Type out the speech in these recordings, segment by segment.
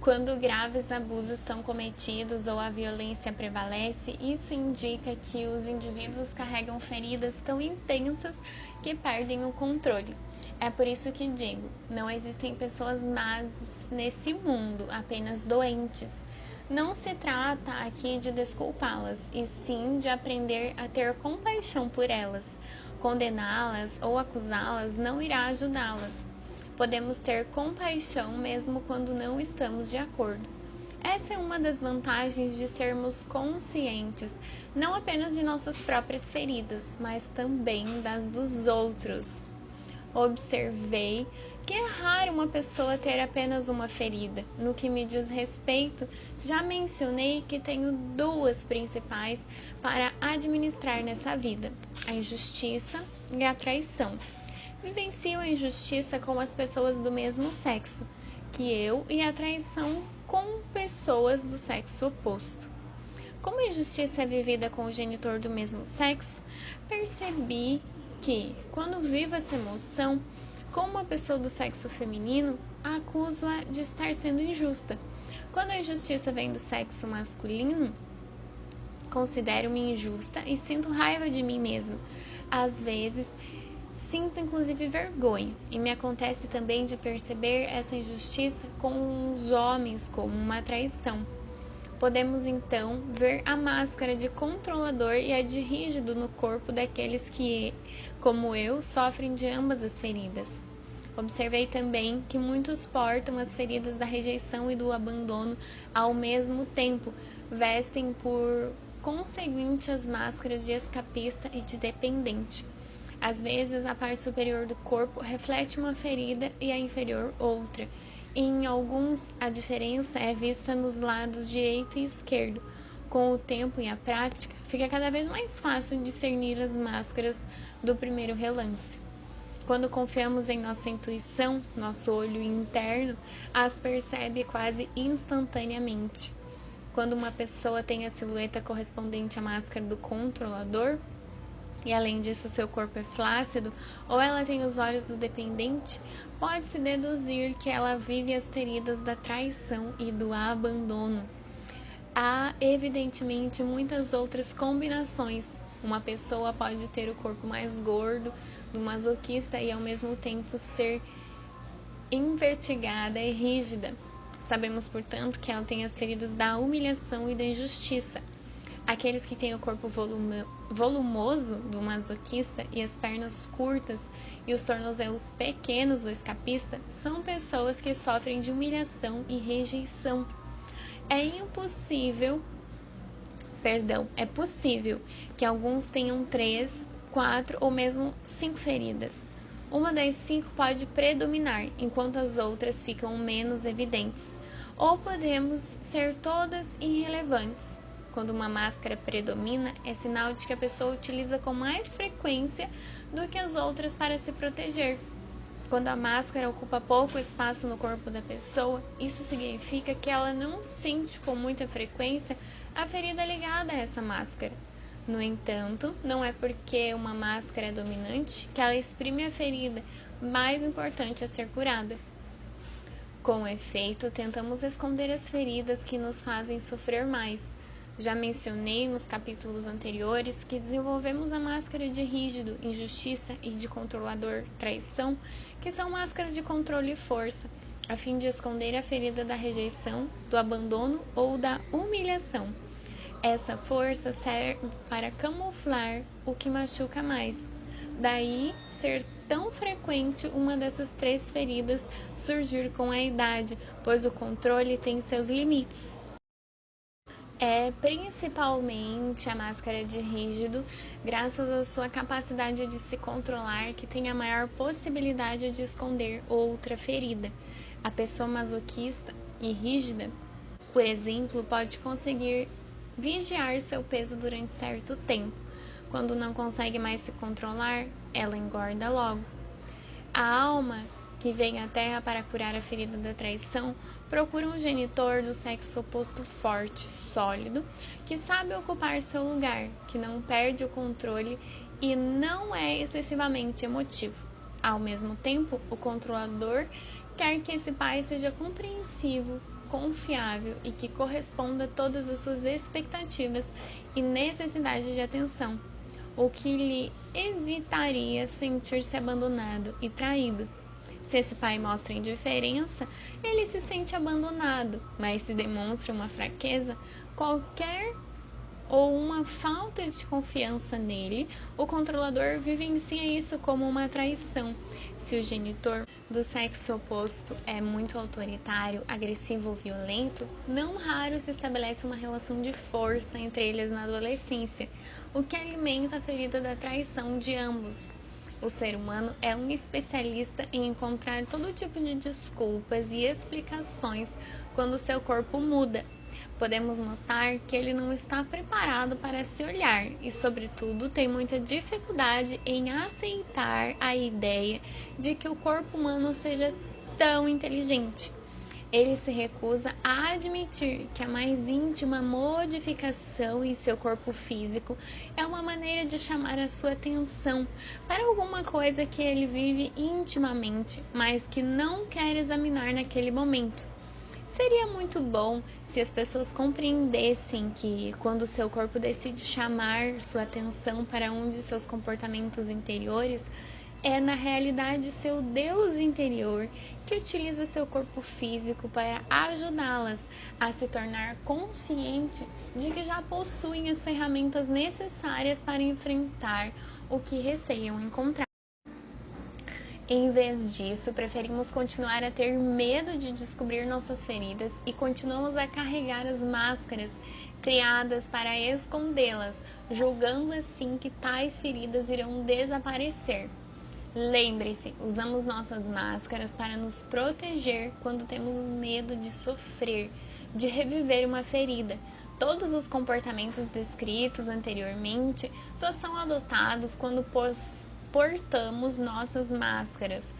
Quando graves abusos são cometidos ou a violência prevalece, isso indica que os indivíduos carregam feridas tão intensas que perdem o controle. É por isso que digo, não existem pessoas más nesse mundo, apenas doentes. Não se trata aqui de desculpá-las, e sim de aprender a ter compaixão por elas. Condená-las ou acusá-las não irá ajudá-las. Podemos ter compaixão mesmo quando não estamos de acordo. Essa é uma das vantagens de sermos conscientes, não apenas de nossas próprias feridas, mas também das dos outros. Observei que é raro uma pessoa ter apenas uma ferida. No que me diz respeito, já mencionei que tenho duas principais para administrar nessa vida: a injustiça e a traição. Vivencio a injustiça com as pessoas do mesmo sexo que eu e a traição com pessoas do sexo oposto. Como a injustiça é vivida com o genitor do mesmo sexo, percebi que, quando vivo essa emoção com uma pessoa do sexo feminino, acuso-a de estar sendo injusta. Quando a injustiça vem do sexo masculino, considero-me injusta e sinto raiva de mim mesma. Às vezes, sinto inclusive vergonha, e me acontece também de perceber essa injustiça com os homens como uma traição. Podemos então ver a máscara de controlador e a de rígido no corpo daqueles que, como eu, sofrem de ambas as feridas. Observei também que muitos portam as feridas da rejeição e do abandono ao mesmo tempo, vestem por conseguinte as máscaras de escapista e de dependente. Às vezes, a parte superior do corpo reflete uma ferida e a inferior outra. E em alguns, a diferença é vista nos lados direito e esquerdo. Com o tempo e a prática, fica cada vez mais fácil discernir as máscaras do primeiro relance. Quando confiamos em nossa intuição, nosso olho interno as percebe quase instantaneamente. Quando uma pessoa tem a silhueta correspondente à máscara do controlador, e além disso seu corpo é flácido, ou ela tem os olhos do dependente, pode-se deduzir que ela vive as feridas da traição e do abandono. Há, evidentemente, muitas outras combinações. Uma pessoa pode ter o corpo mais gordo do masoquista e ao mesmo tempo ser invertigada e rígida. Sabemos, portanto, que ela tem as feridas da humilhação e da injustiça. Aqueles que têm o corpo volumoso do masoquista e as pernas curtas e os tornozelos pequenos do escapista são pessoas que sofrem de humilhação e rejeição. É possível que alguns tenham 3, 4 ou mesmo 5 feridas. Uma das 5 pode predominar, enquanto as outras ficam menos evidentes. Ou podemos ser todas irrelevantes. Quando uma máscara predomina, é sinal de que a pessoa utiliza com mais frequência do que as outras para se proteger. Quando a máscara ocupa pouco espaço no corpo da pessoa, isso significa que ela não sente com muita frequência a ferida ligada a essa máscara. No entanto, não é porque uma máscara é dominante que ela exprime a ferida mais importante a ser curada. Com efeito, tentamos esconder as feridas que nos fazem sofrer mais. Já mencionei nos capítulos anteriores que desenvolvemos a máscara de rígido, injustiça e de controlador, traição, que são máscaras de controle e força, a fim de esconder a ferida da rejeição, do abandono ou da humilhação. Essa força serve para camuflar o que machuca mais. Daí ser tão frequente uma dessas 3 feridas surgir com a idade, pois o controle tem seus limites. É principalmente a máscara de rígido, graças à sua capacidade de se controlar, que tem a maior possibilidade de esconder outra ferida. A pessoa masoquista e rígida, por exemplo, pode conseguir vigiar seu peso durante certo tempo. Quando não consegue mais se controlar, ela engorda logo. A alma que vem à Terra para curar a ferida da traição, procura um genitor do sexo oposto forte, sólido, que sabe ocupar seu lugar, que não perde o controle e não é excessivamente emotivo. Ao mesmo tempo, o controlador quer que esse pai seja compreensivo, confiável e que corresponda a todas as suas expectativas e necessidades de atenção, o que lhe evitaria sentir-se abandonado e traído. Se esse pai mostra indiferença, ele se sente abandonado, mas se demonstra uma fraqueza qualquer ou uma falta de confiança nele, o controlador vivencia isso como uma traição. Se o genitor do sexo oposto é muito autoritário, agressivo ou violento, não raro se estabelece uma relação de força entre eles na adolescência, o que alimenta a ferida da traição de ambos. O ser humano é um especialista em encontrar todo tipo de desculpas e explicações quando seu corpo muda. Podemos notar que ele não está preparado para se olhar e, sobretudo, tem muita dificuldade em aceitar a ideia de que o corpo humano seja tão inteligente. Ele se recusa a admitir que a mais íntima modificação em seu corpo físico é uma maneira de chamar a sua atenção para alguma coisa que ele vive intimamente, mas que não quer examinar naquele momento. Seria muito bom se as pessoas compreendessem que, quando seu corpo decide chamar sua atenção para um de seus comportamentos interiores, é na realidade seu Deus interior que utiliza seu corpo físico para ajudá-las a se tornar consciente de que já possuem as ferramentas necessárias para enfrentar o que receiam encontrar. Em vez disso, preferimos continuar a ter medo de descobrir nossas feridas e continuamos a carregar as máscaras criadas para escondê-las, julgando assim que tais feridas irão desaparecer. Lembre-se, usamos nossas máscaras para nos proteger quando temos medo de sofrer, de reviver uma ferida. Todos os comportamentos descritos anteriormente só são adotados quando portamos nossas máscaras.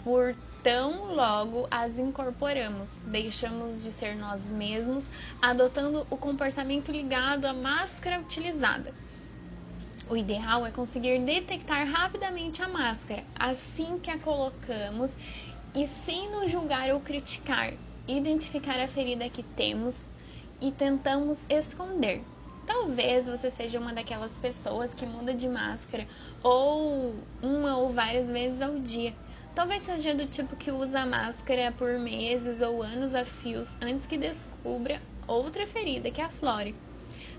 Por tão logo as incorporamos, deixamos de ser nós mesmos, adotando o comportamento ligado à máscara utilizada. O ideal é conseguir detectar rapidamente a máscara assim que a colocamos e, sem nos julgar ou criticar, identificar a ferida que temos e tentamos esconder. Talvez você seja uma daquelas pessoas que muda de máscara ou uma ou várias vezes ao dia. Talvez seja do tipo que usa a máscara por meses ou anos a fios antes que descubra outra ferida que aflore.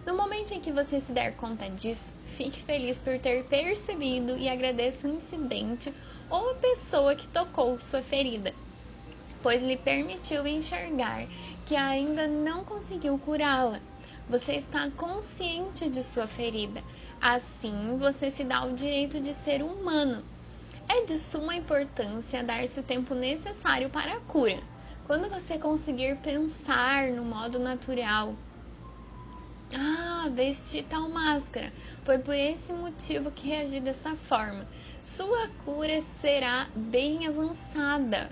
No momento em que você se der conta disso, fique feliz por ter percebido e agradeça o incidente ou a pessoa que tocou sua ferida, pois lhe permitiu enxergar que ainda não conseguiu curá-la. Você está consciente de sua ferida, assim você se dá o direito de ser humano. É de suma importância dar-se o tempo necessário para a cura. Quando você conseguir pensar no modo natural, vesti tal máscara, foi por esse motivo que reagi dessa forma, sua cura será bem avançada.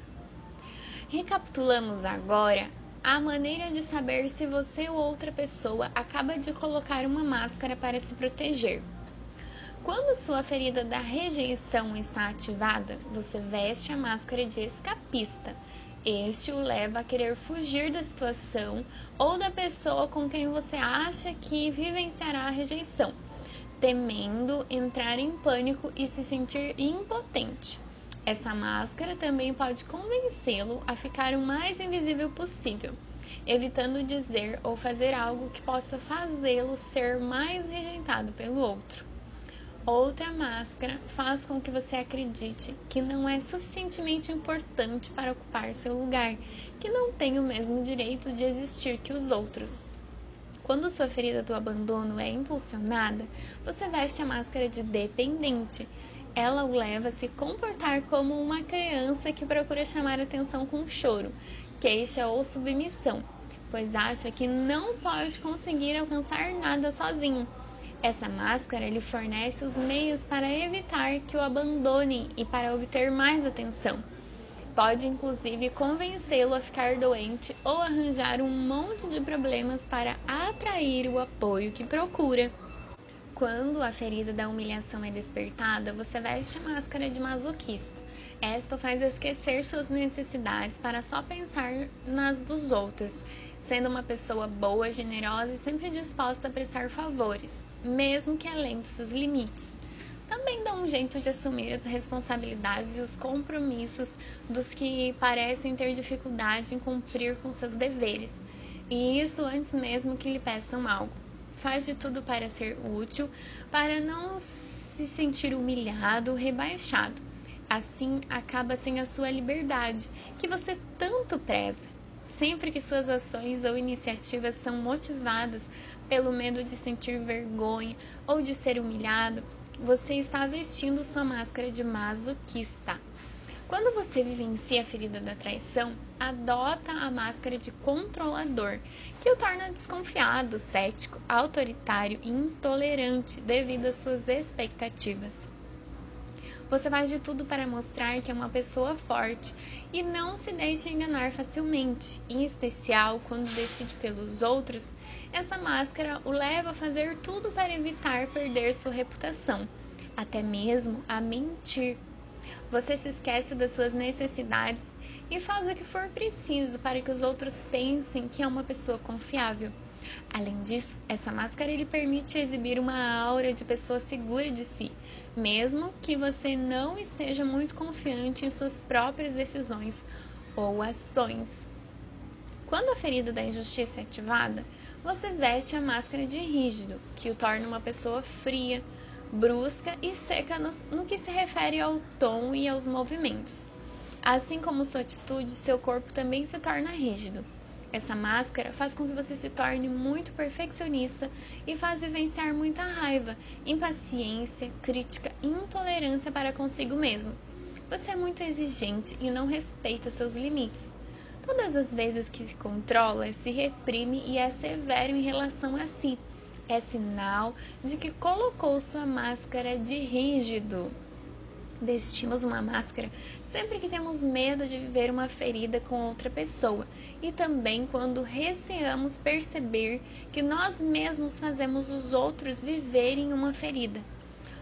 Recapitulamos agora a maneira de saber se você ou outra pessoa acaba de colocar uma máscara para se proteger. Quando sua ferida da rejeição está ativada, você veste a máscara de escapista. Este o leva a querer fugir da situação ou da pessoa com quem você acha que vivenciará a rejeição, temendo entrar em pânico e se sentir impotente. Essa máscara também pode convencê-lo a ficar o mais invisível possível, evitando dizer ou fazer algo que possa fazê-lo ser mais rejeitado pelo outro. Outra máscara faz com que você acredite que não é suficientemente importante para ocupar seu lugar, que não tem o mesmo direito de existir que os outros. Quando sua ferida do abandono é impulsionada, você veste a máscara de dependente. Ela o leva a se comportar como uma criança que procura chamar atenção com choro, queixa ou submissão, pois acha que não pode conseguir alcançar nada sozinho. Essa máscara lhe fornece os meios para evitar que o abandonem e para obter mais atenção. Pode inclusive convencê-lo a ficar doente ou arranjar um monte de problemas para atrair o apoio que procura. Quando a ferida da humilhação é despertada, você veste a máscara de masoquista. Esta faz esquecer suas necessidades para só pensar nas dos outros, sendo uma pessoa boa, generosa e sempre disposta a prestar favores, mesmo que além dos seus limites. Também dá um jeito de assumir as responsabilidades e os compromissos dos que parecem ter dificuldade em cumprir com seus deveres, e isso antes mesmo que lhe peçam algo. Faz de tudo para ser útil, para não se sentir humilhado ou rebaixado. Assim, acaba sem a sua liberdade, que você tanto preza. Sempre que suas ações ou iniciativas são motivadas pelo medo de sentir vergonha ou de ser humilhado, você está vestindo sua máscara de masoquista. Quando você vivencia a ferida da traição, adota a máscara de controlador, que o torna desconfiado, cético, autoritário e intolerante devido às suas expectativas. Você faz de tudo para mostrar que é uma pessoa forte e não se deixa enganar facilmente, em especial quando decide pelos outros. Essa máscara o leva a fazer tudo para evitar perder sua reputação, até mesmo a mentir. Você se esquece das suas necessidades e faz o que for preciso para que os outros pensem que é uma pessoa confiável. Além disso, essa máscara lhe permite exibir uma aura de pessoa segura de si, mesmo que você não esteja muito confiante em suas próprias decisões ou ações. Quando a ferida da injustiça é ativada, você veste a máscara de rígido, que o torna uma pessoa fria, brusca e seca no que se refere ao tom e aos movimentos. Assim como sua atitude, seu corpo também se torna rígido. Essa máscara faz com que você se torne muito perfeccionista e faz vivenciar muita raiva, impaciência, crítica e intolerância para consigo mesmo. Você é muito exigente e não respeita seus limites. Todas as vezes que se controla, se reprime e é severo em relação a si. É sinal de que colocou sua máscara de rígido. Vestimos uma máscara sempre que temos medo de viver uma ferida com outra pessoa e também quando receamos perceber que nós mesmos fazemos os outros viverem uma ferida.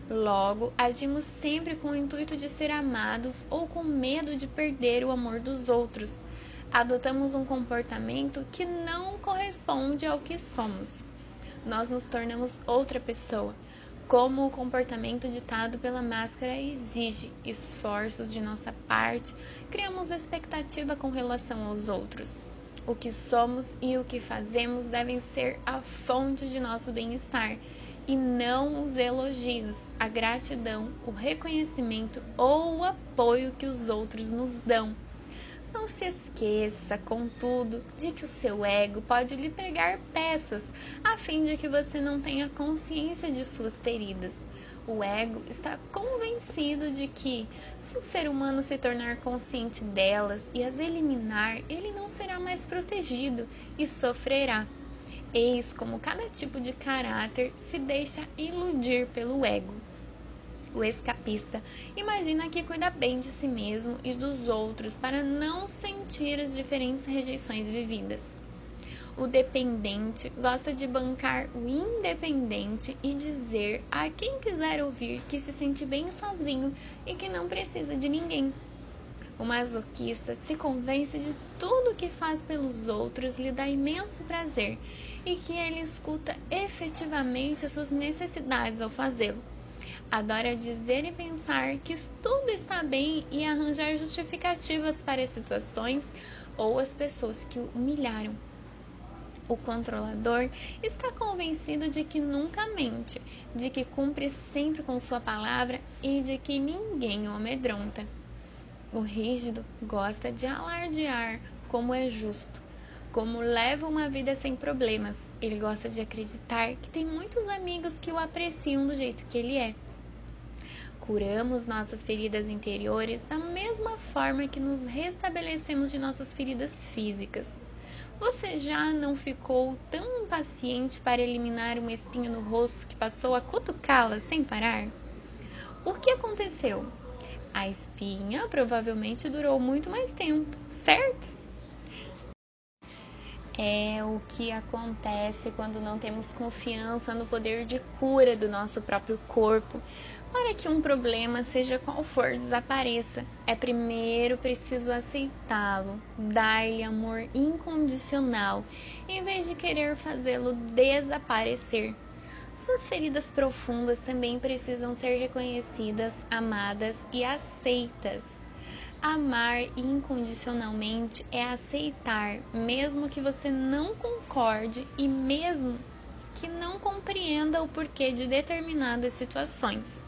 Logo, agimos sempre com o intuito de ser amados ou com medo de perder o amor dos outros. Adotamos um comportamento que não corresponde ao que somos. Nós nos tornamos outra pessoa. Como o comportamento ditado pela máscara exige esforços de nossa parte, criamos expectativa com relação aos outros. O que somos e o que fazemos devem ser a fonte de nosso bem-estar, e não os elogios, a gratidão, o reconhecimento ou o apoio que os outros nos dão. Não se esqueça, contudo, de que o seu ego pode lhe pregar peças, a fim de que você não tenha consciência de suas feridas. O ego está convencido de que, se o ser humano se tornar consciente delas e as eliminar, ele não será mais protegido e sofrerá. Eis como cada tipo de caráter se deixa iludir pelo ego. O escapista imagina que cuida bem de si mesmo e dos outros para não sentir as diferentes rejeições vividas. O dependente gosta de bancar o independente e dizer a quem quiser ouvir que se sente bem sozinho e que não precisa de ninguém. O masoquista se convence de tudo que faz pelos outros lhe dá imenso prazer e que ele escuta efetivamente suas necessidades ao fazê-lo. Adora dizer e pensar que tudo está bem e arranjar justificativas para as situações ou as pessoas que o humilharam. O controlador está convencido de que nunca mente, de que cumpre sempre com sua palavra e de que ninguém o amedronta. O rígido gosta de alardear como é justo, como leva uma vida sem problemas. Ele gosta de acreditar que tem muitos amigos que o apreciam do jeito que ele é. Curamos nossas feridas interiores da mesma forma que nos restabelecemos de nossas feridas físicas. Você já não ficou tão impaciente para eliminar uma espinha no rosto que passou a cutucá-la sem parar? O que aconteceu? A espinha provavelmente durou muito mais tempo, certo? É o que acontece quando não temos confiança no poder de cura do nosso próprio corpo. Para que um problema, seja qual for, desapareça, é primeiro preciso aceitá-lo, dar-lhe amor incondicional, em vez de querer fazê-lo desaparecer. Suas feridas profundas também precisam ser reconhecidas, amadas e aceitas. Amar incondicionalmente é aceitar, mesmo que você não concorde e mesmo que não compreenda o porquê de determinadas situações.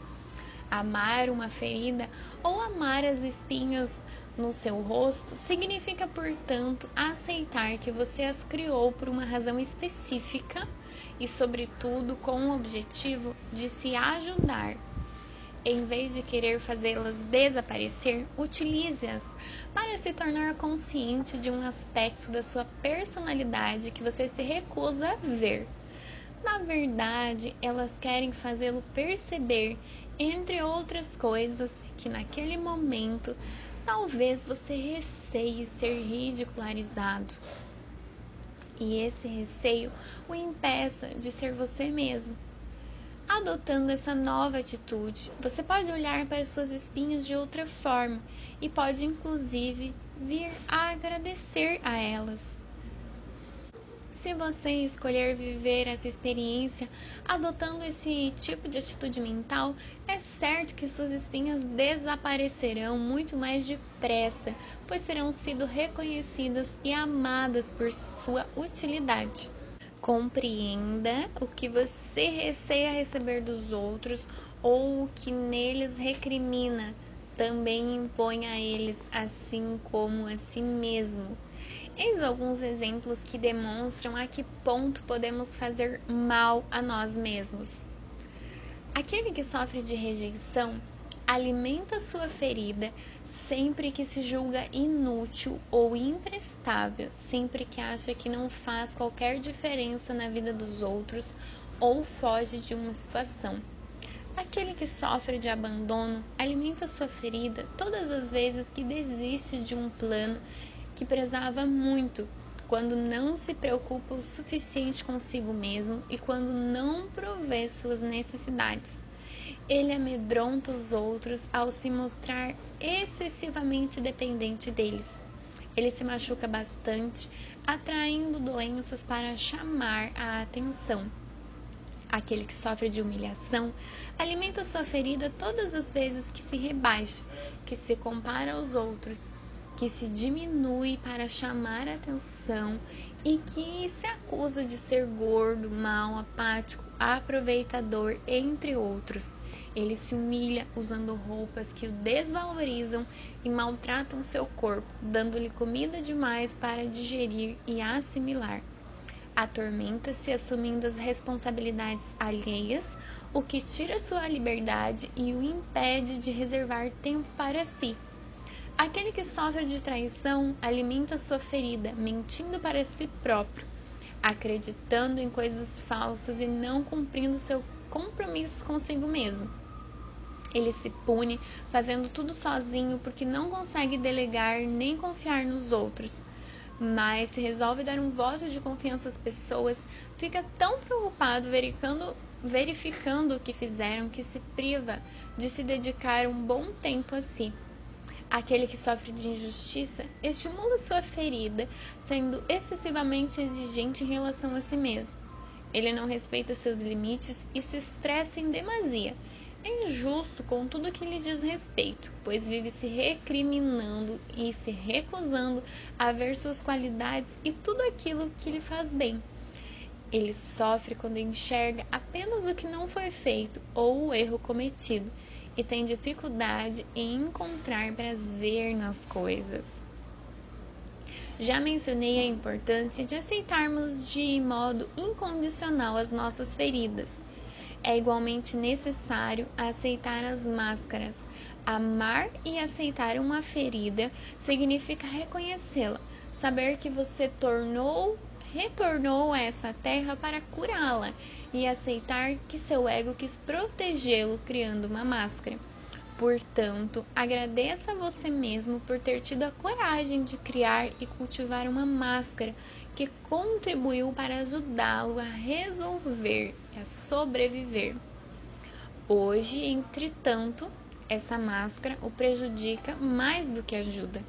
Amar uma ferida ou amar as espinhas no seu rosto significa, portanto, aceitar que você as criou por uma razão específica e, sobretudo, com o objetivo de se ajudar. Em vez de querer fazê-las desaparecer, utilize-as para se tornar consciente de um aspecto da sua personalidade que você se recusa a ver. Na verdade, elas querem fazê-lo perceber, entre outras coisas, que naquele momento talvez você receie ser ridicularizado. E esse receio o impeça de ser você mesmo. Adotando essa nova atitude, você pode olhar para suas espinhas de outra forma e pode, inclusive, vir a agradecer a elas. Se você escolher viver essa experiência adotando esse tipo de atitude mental, é certo que suas espinhas desaparecerão muito mais depressa, pois terão sido reconhecidas e amadas por sua utilidade. Compreenda o que você receia receber dos outros ou o que neles recrimina. Também impõe a eles, assim como a si mesmo. Eis alguns exemplos que demonstram a que ponto podemos fazer mal a nós mesmos. Aquele que sofre de rejeição alimenta sua ferida sempre que se julga inútil ou imprestável, sempre que acha que não faz qualquer diferença na vida dos outros ou foge de uma situação. Aquele que sofre de abandono alimenta sua ferida todas as vezes que desiste de um plano que prezava muito, quando não se preocupa o suficiente consigo mesmo e quando não provê suas necessidades. Ele amedronta os outros ao se mostrar excessivamente dependente deles. Ele se machuca bastante, atraindo doenças para chamar a atenção. Aquele que sofre de humilhação alimenta sua ferida todas as vezes que se rebaixa, que se compara aos outros, que se diminui para chamar a atenção e que se acusa de ser gordo, mau, apático, aproveitador, entre outros. Ele se humilha usando roupas que o desvalorizam e maltratam seu corpo, dando-lhe comida demais para digerir e assimilar. Atormenta-se assumindo as responsabilidades alheias, o que tira sua liberdade e o impede de reservar tempo para si. Aquele que sofre de traição alimenta sua ferida, mentindo para si próprio, acreditando em coisas falsas e não cumprindo seu compromisso consigo mesmo. Ele se pune fazendo tudo sozinho porque não consegue delegar nem confiar nos outros. Mas se resolve dar um voto de confiança às pessoas, fica tão preocupado verificando o que fizeram que se priva de se dedicar um bom tempo a si. Aquele que sofre de injustiça estimula sua ferida, sendo excessivamente exigente em relação a si mesmo. Ele não respeita seus limites e se estressa em demasia. É injusto com tudo que lhe diz respeito, pois vive se recriminando e se recusando a ver suas qualidades e tudo aquilo que lhe faz bem. Ele sofre quando enxerga apenas o que não foi feito ou o erro cometido e tem dificuldade em encontrar prazer nas coisas. Já mencionei a importância de aceitarmos de modo incondicional as nossas feridas. É igualmente necessário aceitar as máscaras. Amar e aceitar uma ferida significa reconhecê-la, saber que você retornou a essa terra para curá-la e aceitar que seu ego quis protegê-lo criando uma máscara. Portanto, agradeça a você mesmo por ter tido a coragem de criar e cultivar uma máscara que contribuiu para ajudá-lo a resolver e a sobreviver. Hoje, entretanto, essa máscara o prejudica mais do que ajuda.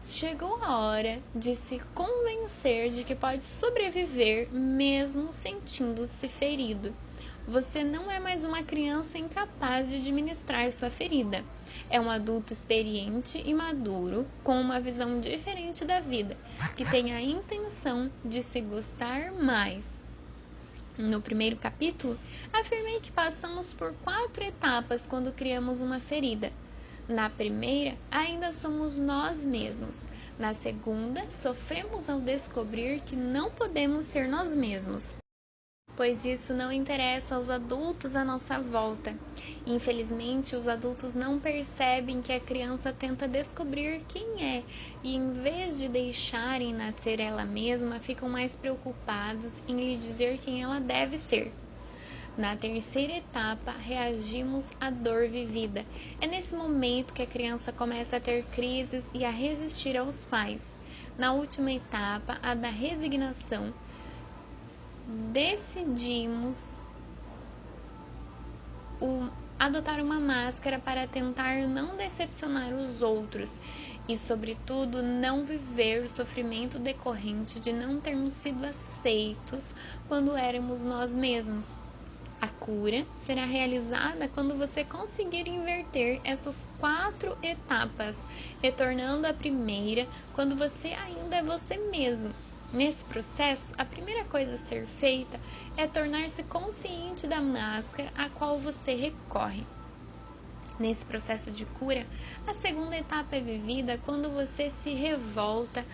Chegou a hora de se convencer de que pode sobreviver mesmo sentindo-se ferido. Você não é mais uma criança incapaz de administrar sua ferida. É um adulto experiente e maduro, com uma visão diferente da vida, que tem a intenção de se gostar mais. No primeiro capítulo, afirmei que passamos por 4 etapas quando criamos uma ferida. Na primeira, ainda somos nós mesmos. Na segunda, sofremos ao descobrir que não podemos ser nós mesmos, pois isso não interessa aos adultos à nossa volta. Infelizmente, os adultos não percebem que a criança tenta descobrir quem é e, em vez de deixarem nascer ela mesma, ficam mais preocupados em lhe dizer quem ela deve ser. Na terceira etapa, reagimos à dor vivida. É nesse momento que a criança começa a ter crises e a resistir aos pais. Na última etapa, a da resignação, decidimos adotar uma máscara para tentar não decepcionar os outros e, sobretudo, não viver o sofrimento decorrente de não termos sido aceitos quando éramos nós mesmos. A cura será realizada quando você conseguir inverter essas 4 etapas, retornando à primeira quando você ainda é você mesmo. Nesse processo, a primeira coisa a ser feita é tornar-se consciente da máscara a qual você recorre. Nesse processo de cura, a segunda etapa é vivida quando você se revolta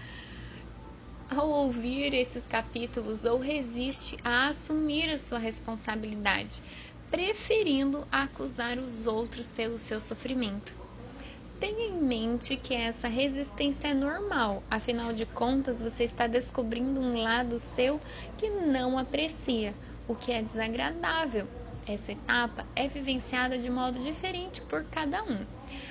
ao ouvir esses capítulos ou resiste a assumir a sua responsabilidade, preferindo acusar os outros pelo seu sofrimento. Tenha em mente que essa resistência é normal, afinal de contas você está descobrindo um lado seu que não aprecia, o que é desagradável. Essa etapa é vivenciada de modo diferente por cada um.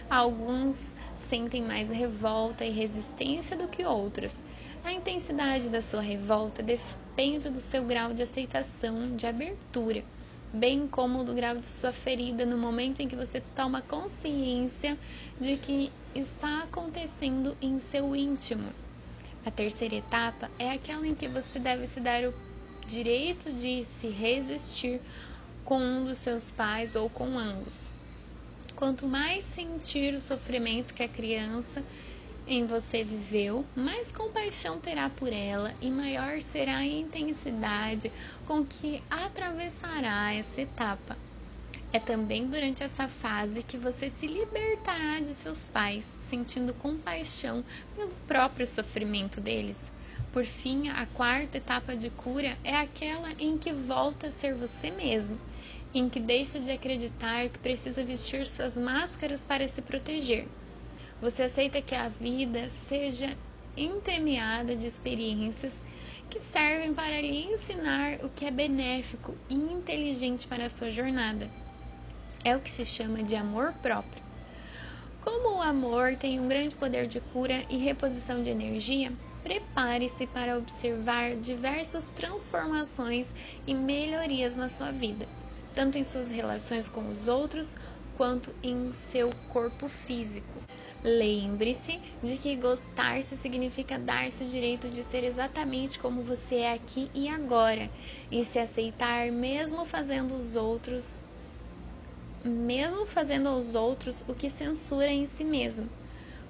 Alguns sentem mais revolta e resistência do que outros. A intensidade da sua revolta depende do seu grau de aceitação, de abertura, bem como do grau de sua ferida no momento em que você toma consciência de que está acontecendo em seu íntimo. A terceira etapa é aquela em que você deve se dar o direito de se resistir com um dos seus pais ou com ambos. Quanto mais sentir o sofrimento que a criança em você viveu, mais compaixão terá por ela e maior será a intensidade com que atravessará essa etapa. É também durante essa fase que você se libertará de seus pais, sentindo compaixão pelo próprio sofrimento deles. Por fim, a quarta etapa de cura é aquela em que volta a ser você mesmo, em que deixa de acreditar que precisa vestir suas máscaras para se proteger. Você aceita que a vida seja entremeada de experiências que servem para lhe ensinar o que é benéfico e inteligente para a sua jornada. É o que se chama de amor próprio. Como o amor tem um grande poder de cura e reposição de energia, prepare-se para observar diversas transformações e melhorias na sua vida, tanto em suas relações com os outros quanto em seu corpo físico. Lembre-se de que gostar-se significa dar-se o direito de ser exatamente como você é aqui e agora, e se aceitar mesmo fazendo aos outros o que censura em si mesmo.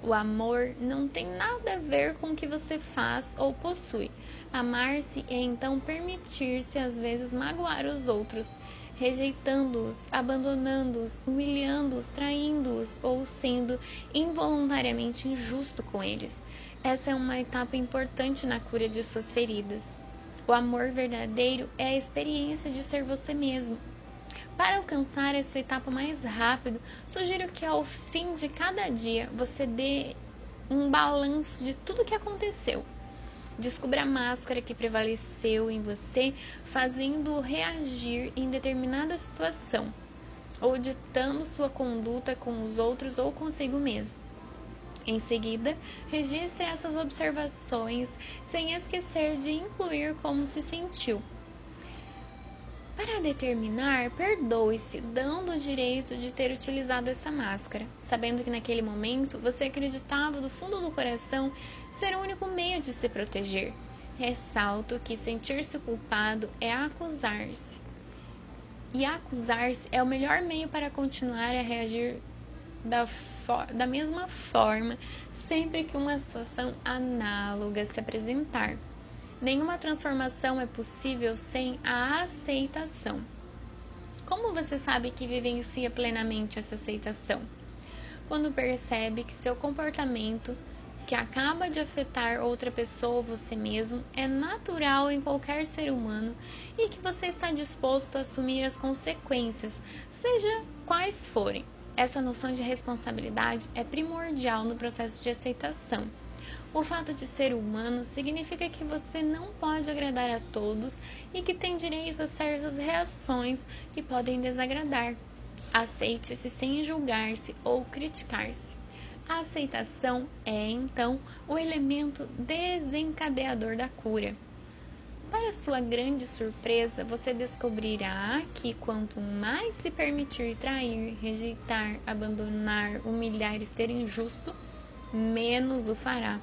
O amor não tem nada a ver com o que você faz ou possui. Amar-se é então permitir-se às vezes magoar os outros, rejeitando-os, abandonando-os, humilhando-os, traindo-os ou sendo involuntariamente injusto com eles. Essa é uma etapa importante na cura de suas feridas. O amor verdadeiro é a experiência de ser você mesmo. Para alcançar essa etapa mais rápido, sugiro que ao fim de cada dia você dê um balanço de tudo o que aconteceu. Descubra a máscara que prevaleceu em você, fazendo-o reagir em determinada situação. ou ditando sua conduta com os outros ou consigo mesmo. Em seguida, registre essas observações sem esquecer de incluir como se sentiu. Para determinar, perdoe-se, dando o direito de ter utilizado essa máscara, sabendo que naquele momento você acreditava do fundo do coração ser o único meio de se proteger. Ressalto que sentir-se culpado é acusar-se. E acusar-se é o melhor meio para continuar a reagir da mesma forma sempre que uma situação análoga se apresentar. Nenhuma transformação é possível sem a aceitação. Como você sabe que vivencia plenamente essa aceitação? Quando percebe que seu comportamento, que acaba de afetar outra pessoa ou você mesmo, é natural em qualquer ser humano e que você está disposto a assumir as consequências, seja quais forem. Essa noção de responsabilidade é primordial no processo de aceitação. O fato de ser humano significa que você não pode agradar a todos e que tem direito a certas reações que podem desagradar. Aceite-se sem julgar-se ou criticar-se. A aceitação é, então, o elemento desencadeador da cura. Para sua grande surpresa, você descobrirá que quanto mais se permitir trair, rejeitar, abandonar, humilhar e ser injusto, menos o fará.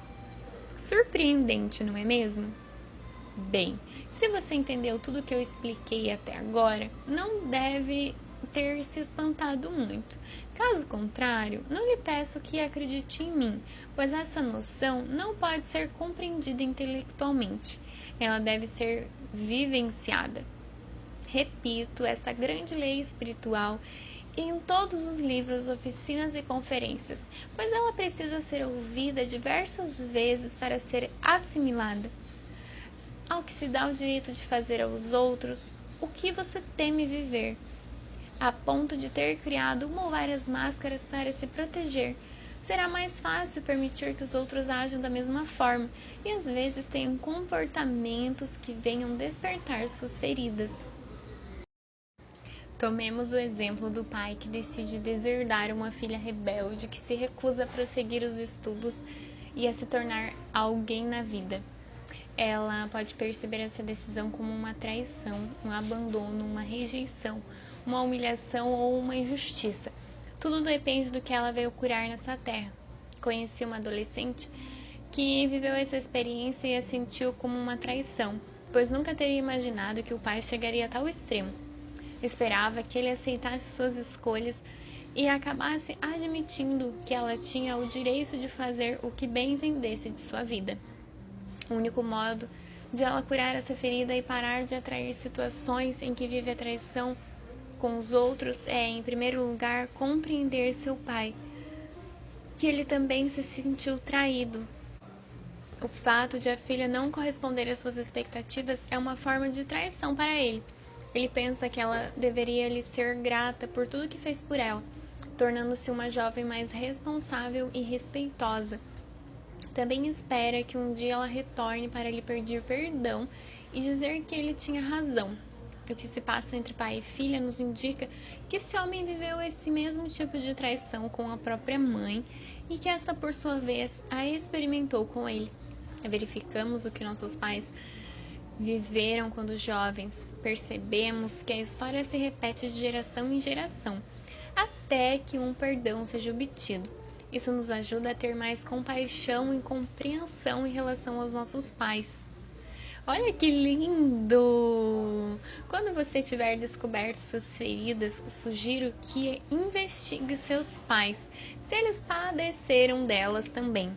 Surpreendente, não é mesmo? Bem, se você entendeu tudo que eu expliquei até agora, não deve ter se espantado muito. Caso contrário, não lhe peço que acredite em mim, pois essa noção não pode ser compreendida intelectualmente. Ela deve ser vivenciada. Repito, essa grande lei espiritual em todos os livros, oficinas e conferências, pois ela precisa ser ouvida diversas vezes para ser assimilada. Ao que se dá o direito de fazer aos outros o que você teme viver, a ponto de ter criado uma ou várias máscaras para se proteger. Será mais fácil permitir que os outros ajam da mesma forma e às vezes tenham comportamentos que venham despertar suas feridas. Tomemos o exemplo do pai que decide deserdar uma filha rebelde que se recusa a prosseguir os estudos e a se tornar alguém na vida. Ela pode perceber essa decisão como uma traição, um abandono, uma rejeição, uma humilhação ou uma injustiça. Tudo depende do que ela veio curar nessa terra. Conheci uma adolescente que viveu essa experiência e a sentiu como uma traição, pois nunca teria imaginado que o pai chegaria a tal extremo. Esperava que ele aceitasse suas escolhas e acabasse admitindo que ela tinha o direito de fazer o que bem entendesse de sua vida. O único modo de ela curar essa ferida e parar de atrair situações em que vive a traição com os outros é, em primeiro lugar, compreender seu pai, que ele também se sentiu traído. O fato de a filha não corresponder às suas expectativas é uma forma de traição para ele. Ele pensa que ela deveria lhe ser grata por tudo que fez por ela, tornando-se uma jovem mais responsável e respeitosa. Também espera que um dia ela retorne para lhe pedir perdão e dizer que ele tinha razão. O que se passa entre pai e filha nos indica que esse homem viveu esse mesmo tipo de traição com a própria mãe e que essa, por sua vez, a experimentou com ele. Verificamos o que nossos pais viveram quando jovens. Percebemos que a história se repete de geração em geração, até que um perdão seja obtido. Isso nos ajuda a ter mais compaixão e compreensão em relação aos nossos pais. Olha que lindo! Quando você tiver descoberto suas feridas, sugiro que investigue seus pais, se eles padeceram delas também.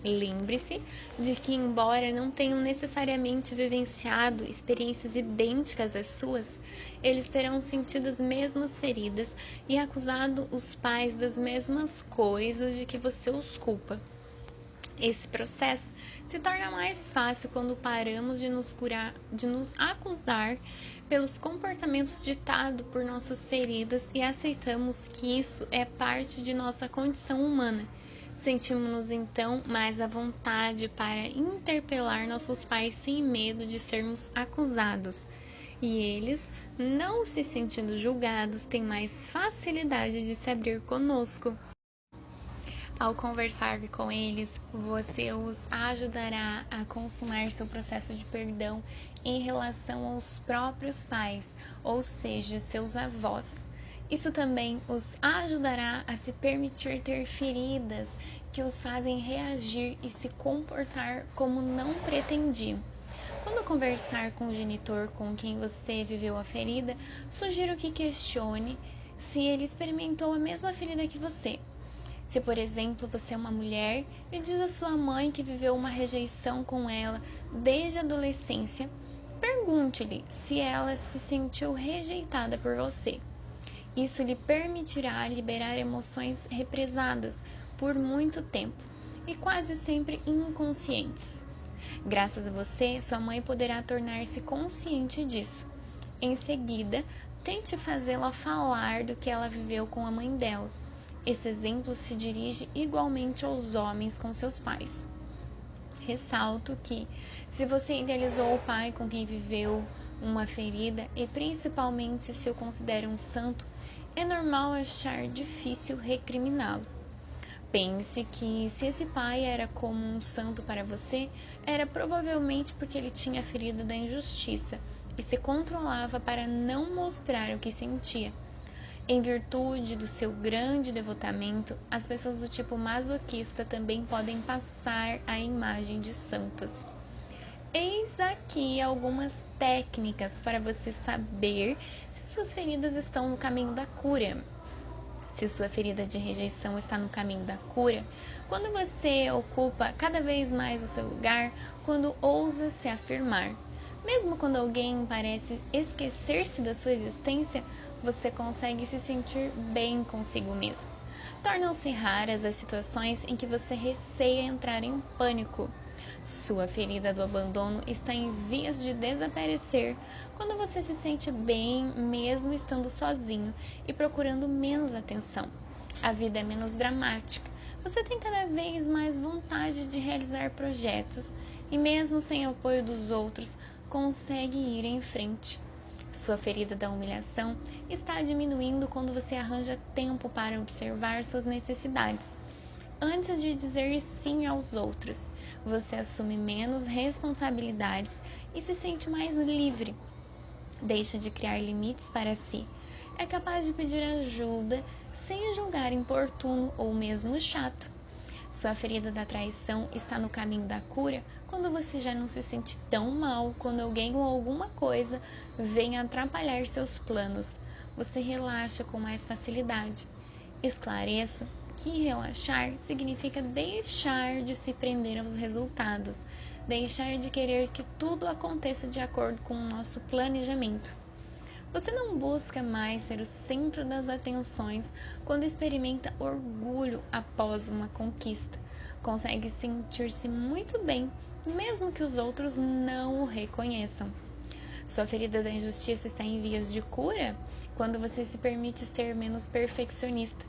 Lembre-se de que, embora não tenham necessariamente vivenciado experiências idênticas às suas, eles terão sentido as mesmas feridas e acusado os pais das mesmas coisas de que você os culpa. Esse processo se torna mais fácil quando paramos de nos acusar pelos comportamentos ditados por nossas feridas e aceitamos que isso é parte de nossa condição humana. Sentimos-nos então mais à vontade para interpelar nossos pais sem medo de sermos acusados, e eles não se sentindo julgados, têm mais facilidade de se abrir conosco. Ao conversar com eles, você os ajudará a consumar seu processo de perdão em relação aos próprios pais, ou seja, seus avós. Isso também os ajudará a se permitir ter feridas que os fazem reagir e se comportar como não pretendiam. Quando conversar com o genitor com quem você viveu a ferida, sugiro que questione se ele experimentou a mesma ferida que você. Se, por exemplo, você é uma mulher e diz à sua mãe que viveu uma rejeição com ela desde a adolescência, pergunte-lhe se ela se sentiu rejeitada por você. Isso lhe permitirá liberar emoções represadas por muito tempo e quase sempre inconscientes. Graças a você, sua mãe poderá tornar-se consciente disso. Em seguida, tente fazê-la falar do que ela viveu com a mãe dela. Esse exemplo se dirige igualmente aos homens com seus pais. Ressalto que, se você idealizou o pai com quem viveu uma ferida e principalmente se o considera um santo, é normal achar difícil recriminá-lo. Pense que, se esse pai era como um santo para você, era provavelmente porque ele tinha a ferida da injustiça e se controlava para não mostrar o que sentia. Em virtude do seu grande devotamento, as pessoas do tipo masoquista também podem passar a imagem de santos. Eis aqui algumas técnicas para você saber se suas feridas estão no caminho da cura. Se sua ferida de rejeição está no caminho da cura, quando você ocupa cada vez mais o seu lugar, quando ousa se afirmar. Mesmo quando alguém parece esquecer-se da sua existência, você consegue se sentir bem consigo mesmo. Tornam-se raras as situações em que você receia entrar em pânico. Sua ferida do abandono está em vias de desaparecer quando você se sente bem, mesmo estando sozinho e procurando menos atenção. A vida é menos dramática. Você tem cada vez mais vontade de realizar projetos e, mesmo sem o apoio dos outros, consegue ir em frente. Sua ferida da humilhação está diminuindo quando você arranja tempo para observar suas necessidades. Antes de dizer sim aos outros, você assume menos responsabilidades e se sente mais livre. Deixa de criar limites para si. É capaz de pedir ajuda sem julgar importuno ou mesmo chato. Sua ferida da traição está no caminho da cura quando você já não se sente tão mal quando alguém ou alguma coisa vem atrapalhar seus planos. Você relaxa com mais facilidade. Esclareço que relaxar significa deixar de se prender aos resultados, deixar de querer que tudo aconteça de acordo com o nosso planejamento. Você não busca mais ser o centro das atenções quando experimenta orgulho após uma conquista. Consegue sentir-se muito bem, mesmo que os outros não o reconheçam. Sua ferida da injustiça está em vias de cura quando você se permite ser menos perfeccionista,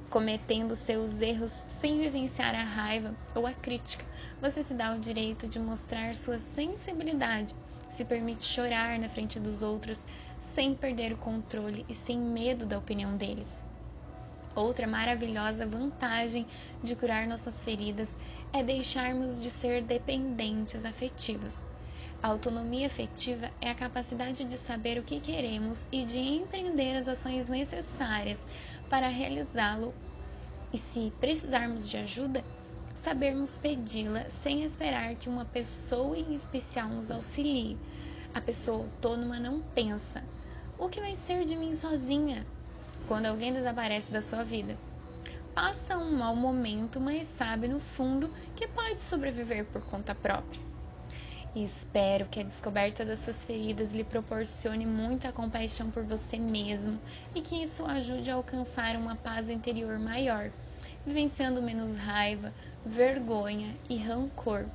cometendo seus erros sem vivenciar a raiva ou a crítica. Você se dá o direito de mostrar sua sensibilidade, se permite chorar na frente dos outros sem perder o controle e sem medo da opinião deles. Outra maravilhosa vantagem de curar nossas feridas é deixarmos de ser dependentes afetivos. A autonomia afetiva é a capacidade de saber o que queremos e de empreender as ações necessárias para realizá-lo e, se precisarmos de ajuda, sabermos pedi-la sem esperar que uma pessoa em especial nos auxilie. A pessoa autônoma não pensa: o que vai ser de mim sozinha? Quando alguém desaparece da sua vida, passa um mau momento, mas sabe no fundo que pode sobreviver por conta própria. E espero que a descoberta das suas feridas lhe proporcione muita compaixão por você mesmo e que isso ajude a alcançar uma paz interior maior, vivenciando menos raiva, vergonha e rancor.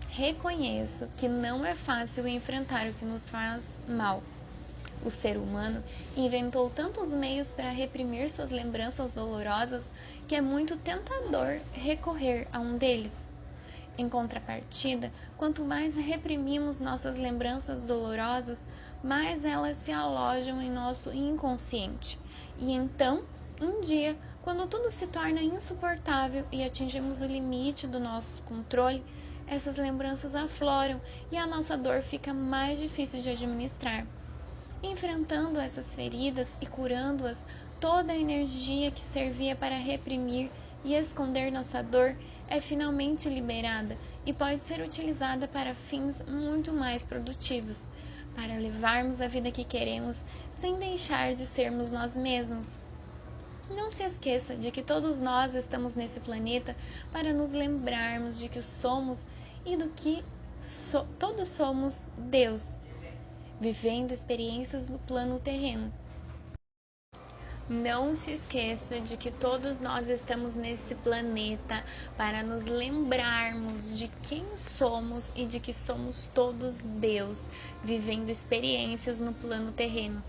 Reconheço que não é fácil enfrentar o que nos faz mal. O ser humano inventou tantos meios para reprimir suas lembranças dolorosas que é muito tentador recorrer a um deles. Em contrapartida, quanto mais reprimimos nossas lembranças dolorosas, mais elas se alojam em nosso inconsciente. E então, um dia, quando tudo se torna insuportável e atingimos o limite do nosso controle, essas lembranças afloram e a nossa dor fica mais difícil de administrar. Enfrentando essas feridas e curando-as, toda a energia que servia para reprimir e esconder nossa dor é finalmente liberada e pode ser utilizada para fins muito mais produtivos, para levarmos a vida que queremos sem deixar de sermos nós mesmos. Não se esqueça de que todos nós estamos nesse planeta para nos lembrarmos de que somos e do que todos somos Deus, vivendo experiências no plano terreno. Não se esqueça de que todos nós estamos nesse planeta para nos lembrarmos de quem somos e de que somos todos Deus, vivendo experiências no plano terreno.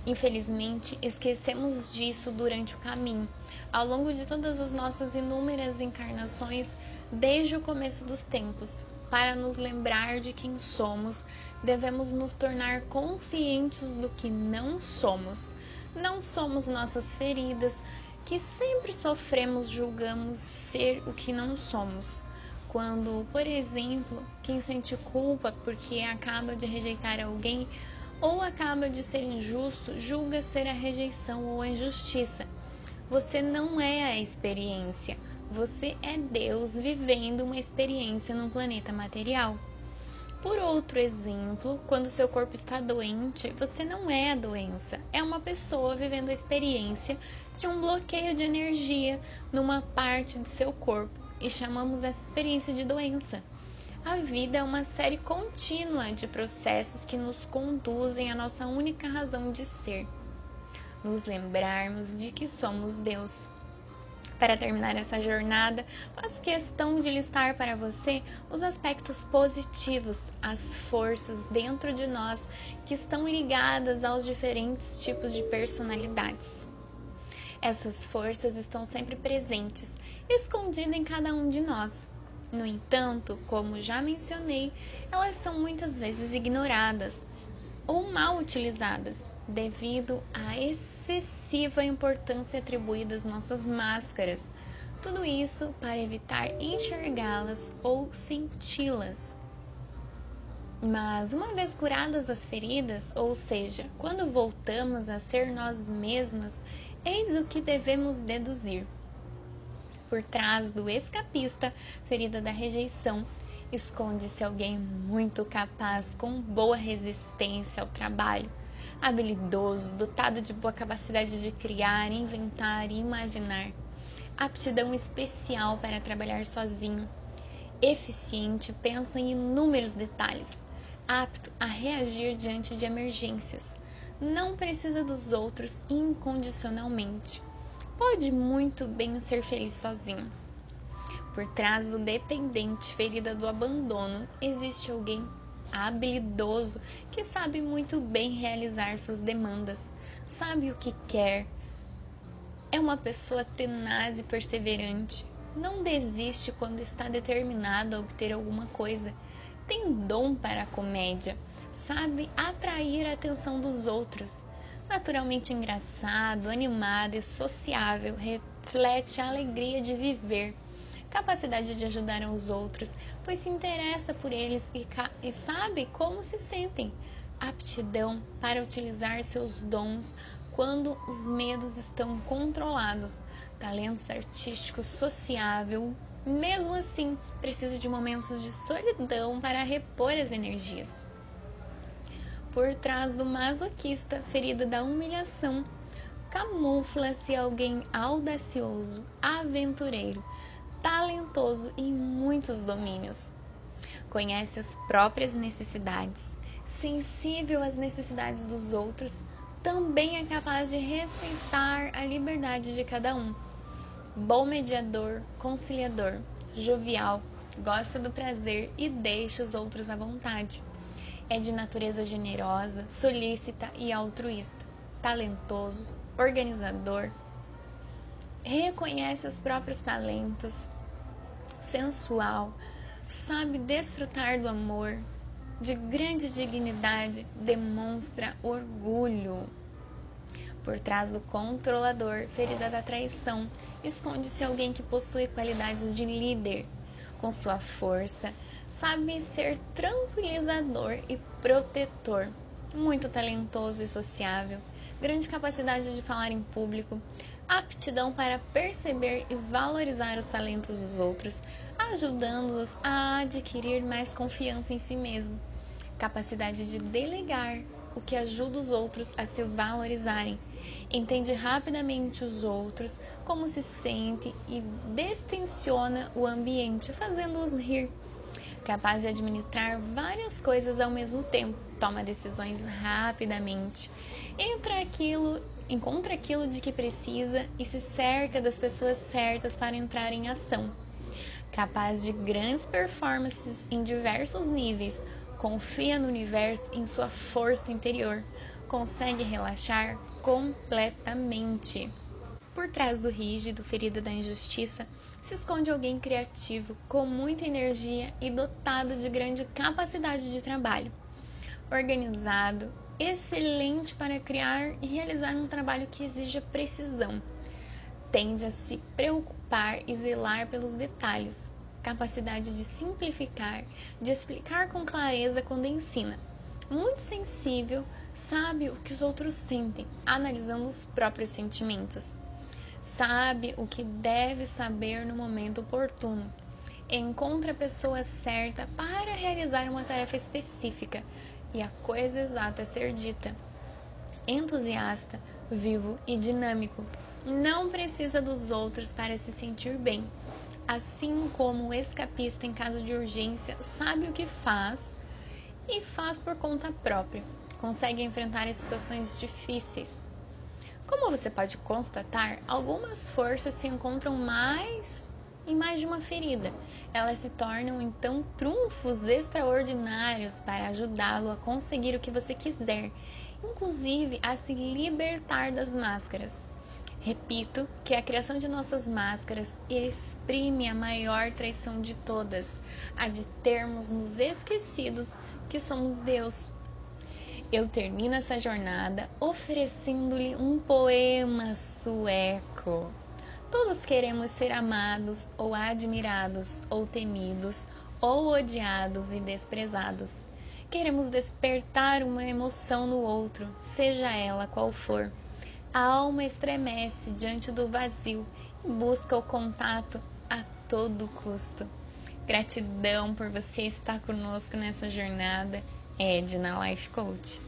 Infelizmente, esquecemos disso durante o caminho, ao longo de todas as nossas inúmeras encarnações, desde o começo dos tempos. Para nos lembrar de quem somos, devemos nos tornar conscientes do que não somos. Não somos nossas feridas, que sempre sofremos, julgamos ser o que não somos. Quando, por exemplo, quem sente culpa porque acaba de rejeitar alguém ou acaba de ser injusto, julga ser a rejeição ou a injustiça. Você não é a experiência, você é Deus vivendo uma experiência num planeta material. Por outro exemplo, quando seu corpo está doente, você não é a doença, é uma pessoa vivendo a experiência de um bloqueio de energia numa parte de seu corpo e chamamos essa experiência de doença. A vida é uma série contínua de processos que nos conduzem à nossa única razão de ser, nos lembrarmos de que somos Deus. Para terminar essa jornada, faço questão de listar para você os aspectos positivos, as forças dentro de nós que estão ligadas aos diferentes tipos de personalidades. Essas forças estão sempre presentes, escondidas em cada um de nós. No entanto, como já mencionei, elas são muitas vezes ignoradas ou mal utilizadas devido à excessiva importância atribuída às nossas máscaras. Tudo isso para evitar enxergá-las ou senti-las. Mas uma vez curadas as feridas, ou seja, quando voltamos a ser nós mesmas, eis o que devemos deduzir. Por trás do escapista, ferida da rejeição, esconde-se alguém muito capaz, com boa resistência ao trabalho, habilidoso, dotado de boa capacidade de criar, inventar e imaginar, aptidão especial para trabalhar sozinho, eficiente, pensa em inúmeros detalhes, apto a reagir diante de emergências, não precisa dos outros incondicionalmente. Pode muito bem ser feliz sozinho. Por trás do dependente, ferida do abandono, existe alguém habilidoso que sabe muito bem realizar suas demandas, sabe o que quer. É uma pessoa tenaz e perseverante. Não desiste quando está determinado a obter alguma coisa. Tem dom para a comédia, sabe atrair a atenção dos outros. Naturalmente engraçado, animado e sociável, reflete a alegria de viver, capacidade de ajudar os outros, pois se interessa por eles e sabe como se sentem, aptidão para utilizar seus dons quando os medos estão controlados, talentos artísticos, sociável, mesmo assim precisa de momentos de solidão para repor as energias. Por trás do masoquista, ferida da humilhação, camufla-se alguém audacioso, aventureiro, talentoso em muitos domínios. Conhece as próprias necessidades, sensível às necessidades dos outros, também é capaz de respeitar a liberdade de cada um. Bom mediador, conciliador, jovial, gosta do prazer e deixa os outros à vontade. É de natureza generosa, solícita e altruísta, talentoso, organizador, reconhece os próprios talentos, sensual, sabe desfrutar do amor, de grande dignidade, demonstra orgulho. Por trás do controlador, ferida da traição, esconde-se alguém que possui qualidades de líder. Com sua força, sabe ser tranquilizador e protetor. Muito talentoso e sociável, grande capacidade de falar em público, aptidão para perceber e valorizar os talentos dos outros, ajudando-os a adquirir mais confiança em si mesmo. Capacidade de delegar, o que ajuda os outros a se valorizarem. Entende rapidamente os outros, como se sente e distensiona o ambiente, fazendo-os rir. Capaz de administrar várias coisas ao mesmo tempo, toma decisões rapidamente, encontra aquilo de que precisa e se cerca das pessoas certas para entrar em ação. Capaz de grandes performances em diversos níveis, confia no universo em sua força interior, consegue relaxar completamente. Por trás do rígido, ferida da injustiça, se esconde alguém criativo, com muita energia e dotado de grande capacidade de trabalho. Organizado, excelente para criar e realizar um trabalho que exija precisão. Tende a se preocupar e zelar pelos detalhes. Capacidade de simplificar, de explicar com clareza quando ensina. Muito sensível, sabe o que os outros sentem, analisando os próprios sentimentos. Sabe o que deve saber no momento oportuno. Encontra a pessoa certa para realizar uma tarefa específica e a coisa exata a ser dita. Entusiasta, vivo e dinâmico. Não precisa dos outros para se sentir bem. Assim como o escapista em caso de urgência sabe o que faz e faz por conta própria. Consegue enfrentar as situações difíceis. Como você pode constatar, algumas forças se encontram em mais de uma ferida. Elas se tornam então trunfos extraordinários para ajudá-lo a conseguir o que você quiser, inclusive a se libertar das máscaras. Repito que a criação de nossas máscaras exprime a maior traição de todas, a de termos nos esquecidos que somos Deus. Eu termino essa jornada oferecendo-lhe um poema sueco. Todos queremos ser amados, ou admirados, ou temidos, ou odiados e desprezados. Queremos despertar uma emoção no outro, seja ela qual for. A alma estremece diante do vazio e busca o contato a todo custo. Gratidão por você estar conosco nessa jornada. Edna Life Coach.